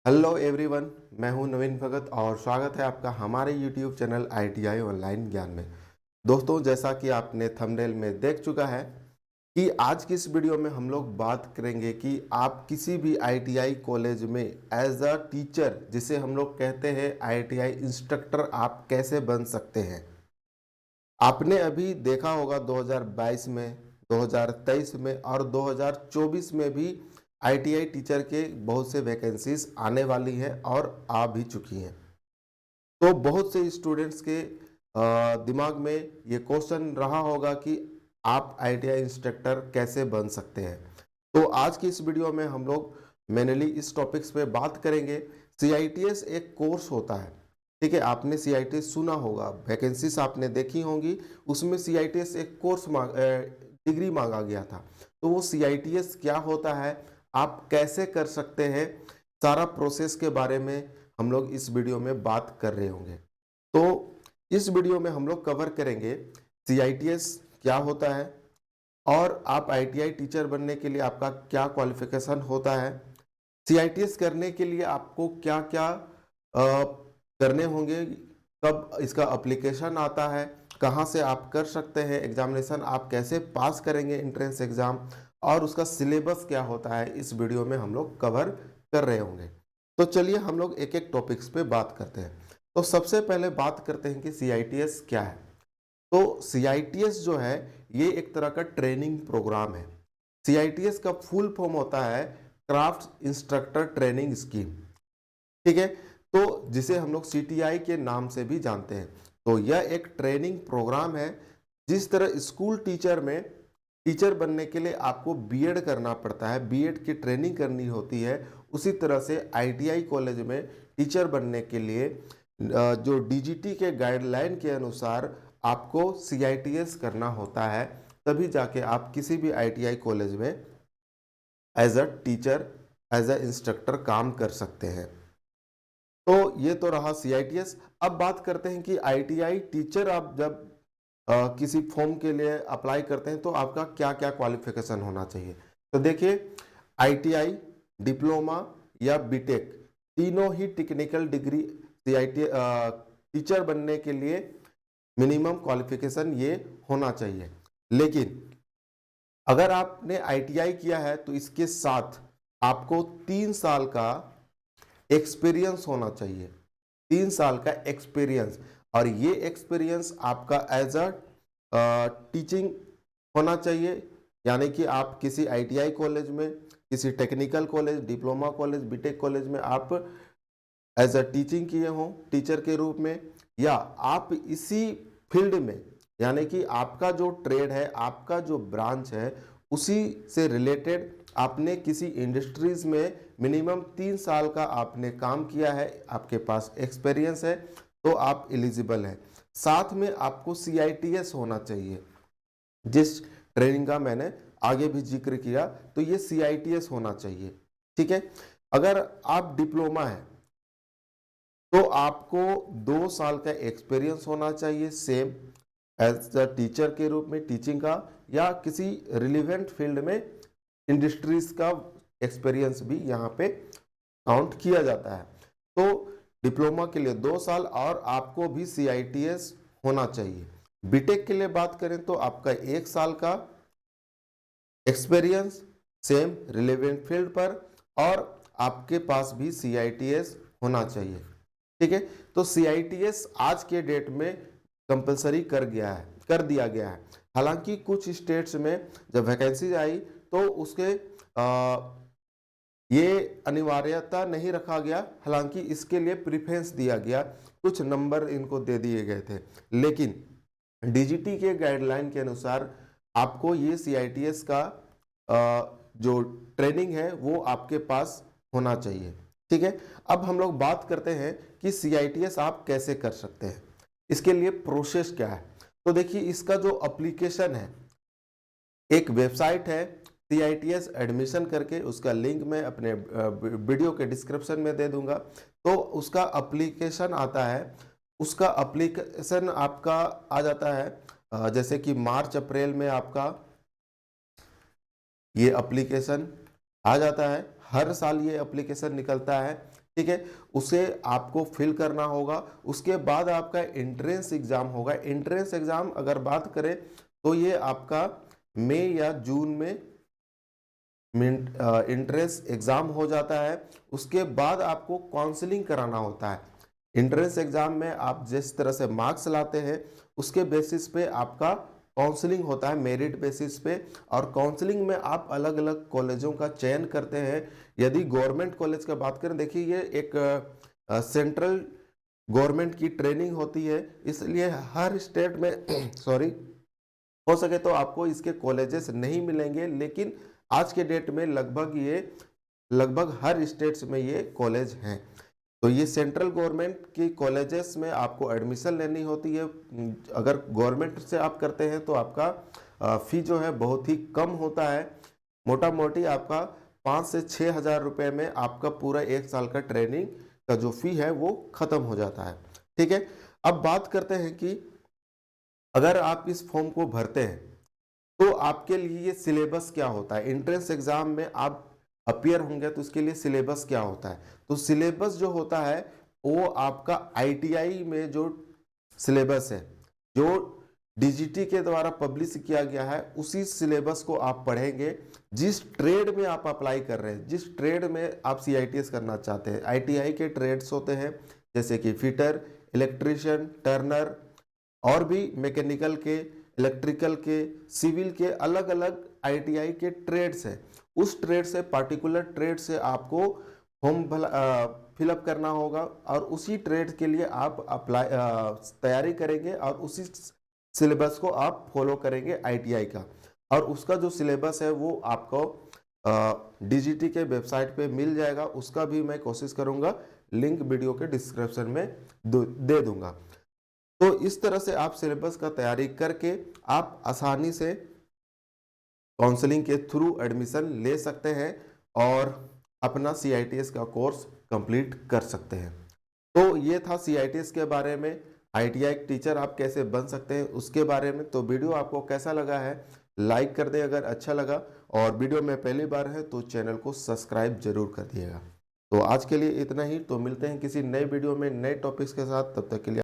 Hello everyone, मैं हूं नवीन भगत और स्वागत है आपका हमारे यूट्यूब चैनल आईटीआई ऑनलाइन ज्ञान में। दोस्तों, जैसा कि आपने थंबनेल में देख चुका है कि आज की इस वीडियो में हम लोग बात करेंगे कि आप किसी भी आईटीआई कॉलेज में एज अ टीचर, जिसे हम लोग कहते हैं आईटीआई इंस्ट्रक्टर, आप कैसे बन सकते हैं। आपने अभी देखा होगा 2022 में, 2023 में और 2024 में भी आईटीआई टीचर के बहुत से वैकेंसीज आने वाली हैं और आ भी चुकी हैं। तो बहुत से स्टूडेंट्स के दिमाग में ये क्वेश्चन रहा होगा कि आप आईटीआई इंस्ट्रक्टर कैसे बन सकते हैं। तो आज की इस वीडियो में हम लोग मेनली इस टॉपिक्स पे बात करेंगे। सीआईटीएस एक कोर्स होता है, ठीक है। आपने सीआईटीएस सुना होगा, वैकेंसीज आपने देखी होंगी, उसमें सीआईटीएस एक कोर्स डिग्री मांगा गया था। तो वो सीआईटीएस क्या होता है, आप कैसे कर सकते हैं, सारा प्रोसेस के बारे में हम लोग इस वीडियो में बात कर रहे होंगे। तो इस वीडियो में हम लोग कवर करेंगे सीआईटीएस क्या होता है और आप आईटीआई टीचर बनने के लिए आपका क्या क्वालिफिकेशन होता है, सीआईटीएस करने के लिए आपको क्या क्या करने होंगे, कब इसका एप्लीकेशन आता है, कहाँ से आप कर सकते हैं एग्जामिनेशन, आप कैसे पास करेंगे एंट्रेंस एग्जाम और उसका सिलेबस क्या होता है, इस वीडियो में हम लोग कवर कर रहे होंगे। तो चलिए हम लोग एक एक टॉपिक्स पे बात करते हैं। तो सबसे पहले बात करते हैं कि सीआईटीएस क्या है। तो सीआईटीएस जो है ये एक तरह का ट्रेनिंग प्रोग्राम है। सीआईटीएस का फुल फॉर्म होता है क्राफ्ट इंस्ट्रक्टर ट्रेनिंग स्कीम, ठीक है। तो जिसे हम लोग सीटीआई के नाम से भी जानते हैं। तो यह एक ट्रेनिंग प्रोग्राम है। जिस तरह स्कूल टीचर में टीचर बनने के लिए आपको बीएड करना पड़ता है, बीएड की ट्रेनिंग करनी होती है, उसी तरह से आईटीआई कॉलेज में टीचर बनने के लिए जो डीजीटी के गाइडलाइन के अनुसार आपको सीआईटीएस करना होता है, तभी जाके आप किसी भी आईटीआई कॉलेज में as a teacher, as a instructor काम कर सकते हैं। तो ये तो रहा सीआईटीएस। अब बात करते हैं कि आईटीआई टीचर आप जब किसी फॉर्म के लिए अप्लाई करते हैं तो आपका क्या क्या क्वालिफिकेशन होना चाहिए। तो देखिए, आईटीआई, डिप्लोमा या बीटेक, तीनों ही टेक्निकल डिग्री सीआईटी टीचर बनने के लिए मिनिमम क्वालिफिकेशन ये होना चाहिए। लेकिन अगर आपने आईटीआई किया है तो इसके साथ आपको 3 साल का एक्सपीरियंस होना चाहिए, 3 साल का एक्सपीरियंस। और ये एक्सपीरियंस आपका एज अ टीचिंग होना चाहिए, यानी कि आप किसी आईटीआई कॉलेज में, किसी technical college, diploma college, BTech college में आप एज अ टीचिंग किए हों टीचर के रूप में, या आप इसी फील्ड में, यानी कि आपका जो ट्रेड है, आपका जो ब्रांच है, उसी से रिलेटेड आपने किसी इंडस्ट्रीज में मिनिमम 3 साल का आपने काम किया है, आपके पास एक्सपीरियंस है, तो आप एलिजिबल हैं। साथ में आपको सीआईटीएस होना चाहिए, जिस ट्रेनिंग का मैंने आगे भी जिक्र किया, तो ये सीआईटीएस होना चाहिए, ठीक है। अगर आप डिप्लोमा है तो आपको 2 साल का एक्सपीरियंस होना चाहिए, सेम एज अ टीचर के रूप में टीचिंग का, या किसी रिलीवेंट फील्ड में इंडस्ट्रीज का एक्सपीरियंस भी यहाँ पे काउंट किया जाता है। तो डिप्लोमा के लिए 2 साल और आपको भी सीआईटीएस होना चाहिए। बीटेक के लिए बात करें तो आपका 1 साल का एक्सपीरियंस, सेम रिलेवेंट फील्ड पर, और आपके पास भी सीआईटीएस होना चाहिए, ठीक है। तो सीआईटीएस आज के डेट में कंपलसरी कर दिया गया है। हालांकि कुछ स्टेट्स में जब वैकेंसी आई तो उसके ये अनिवार्यता नहीं रखा गया, हालांकि इसके लिए प्रेफरेंस दिया गया, कुछ नंबर इनको दे दिए गए थे। लेकिन डीजीटी के गाइडलाइन के अनुसार आपको ये सीआईटीएस का जो ट्रेनिंग है वो आपके पास होना चाहिए, ठीक है। अब हम लोग बात करते हैं कि सीआईटीएस आप कैसे कर सकते हैं, इसके लिए प्रोसेस क्या है। तो देखिए, इसका जो एप्लीकेशन है, एक वेबसाइट है सीआईटीएस एडमिशन करके, उसका लिंक मैं अपने वीडियो के डिस्क्रिप्शन में दे दूंगा। तो उसका एप्लीकेशन आता है, उसका एप्लीकेशन आपका आ जाता है जैसे कि मार्च अप्रैल में आपका ये एप्लीकेशन आ जाता है। हर साल ये एप्लीकेशन निकलता है ठीक है, उसे आपको फिल करना होगा। उसके बाद आपका एंट्रेंस एग्जाम होगा। एंट्रेंस एग्जाम अगर बात करें तो ये आपका मई या जून में एंट्रेंस एग्जाम हो जाता है। उसके बाद आपको काउंसलिंग कराना होता है। एंट्रेंस एग्जाम में आप जिस तरह से मार्क्स लाते हैं उसके बेसिस पे आपका काउंसलिंग होता है, मेरिट बेसिस पे। और काउंसलिंग में आप अलग अलग कॉलेजों का चयन करते हैं। यदि गवर्नमेंट कॉलेज का बात करें, देखिए ये एक सेंट्रल गवर्नमेंट की ट्रेनिंग होती है, इसलिए हर स्टेट में सॉरी, हो सके तो आपको इसके कॉलेजेस नहीं मिलेंगे, लेकिन आज के डेट में लगभग हर स्टेट्स में ये कॉलेज हैं। तो ये सेंट्रल गवर्नमेंट की कॉलेजेस में आपको एडमिशन लेनी होती है। अगर गवर्नमेंट से आप करते हैं तो आपका फी जो है बहुत ही कम होता है। मोटा मोटी आपका 5 से 6 हज़ार रुपये में आपका पूरा 1 साल का ट्रेनिंग का जो फी है वो खत्म हो जाता है। ठीक है, अब बात करते हैं कि अगर आप इस फॉर्म को भरते हैं तो आपके लिए सिलेबस क्या होता है। एंट्रेंस एग्जाम में आप अपियर होंगे तो उसके लिए सिलेबस क्या होता है। तो सिलेबस जो होता है वो आपका आईटीआई में जो सिलेबस है, जो डीजीटी के द्वारा पब्लिश किया गया है, उसी सिलेबस को आप पढ़ेंगे। जिस ट्रेड में आप अप्लाई कर रहे हैं, जिस ट्रेड में आप सीआईटीएस करना चाहते हैं, आईटीआई के ट्रेड्स होते हैं जैसे कि फिटर, इलेक्ट्रिशियन, टर्नर, और भी मैकेनिकल के, इलेक्ट्रिकल के, सिविल के अलग अलग आईटीआई के ट्रेड्स हैं। उस ट्रेड से, पार्टिकुलर ट्रेड से आपको फॉर्म फिलअप करना होगा और उसी ट्रेड के लिए आप अप्लाई तैयारी करेंगे और उसी सिलेबस को आप फॉलो करेंगे आईटीआई का। और उसका जो सिलेबस है वो आपको डीजीटी के वेबसाइट पे मिल जाएगा। उसका भी मैं कोशिश करूंगा लिंक वीडियो के डिस्क्रिप्शन में दे दूंगा। तो इस तरह से आप सिलेबस का तैयारी करके आप आसानी से काउंसलिंग के थ्रू एडमिशन ले सकते हैं और अपना सीआईटीएस का कोर्स कंप्लीट कर सकते हैं। तो ये था सीआईटीएस के बारे में, आईटीआई टीचर आप कैसे बन सकते हैं उसके बारे में। तो वीडियो आपको कैसा लगा है लाइक कर दें अगर अच्छा लगा, और वीडियो में पहली बार है तो चैनल को सब्सक्राइब जरूर कर दिएगा। तो आज के लिए इतना ही। तो मिलते हैं किसी नए वीडियो में नए टॉपिक्स के साथ, तब तक के लिए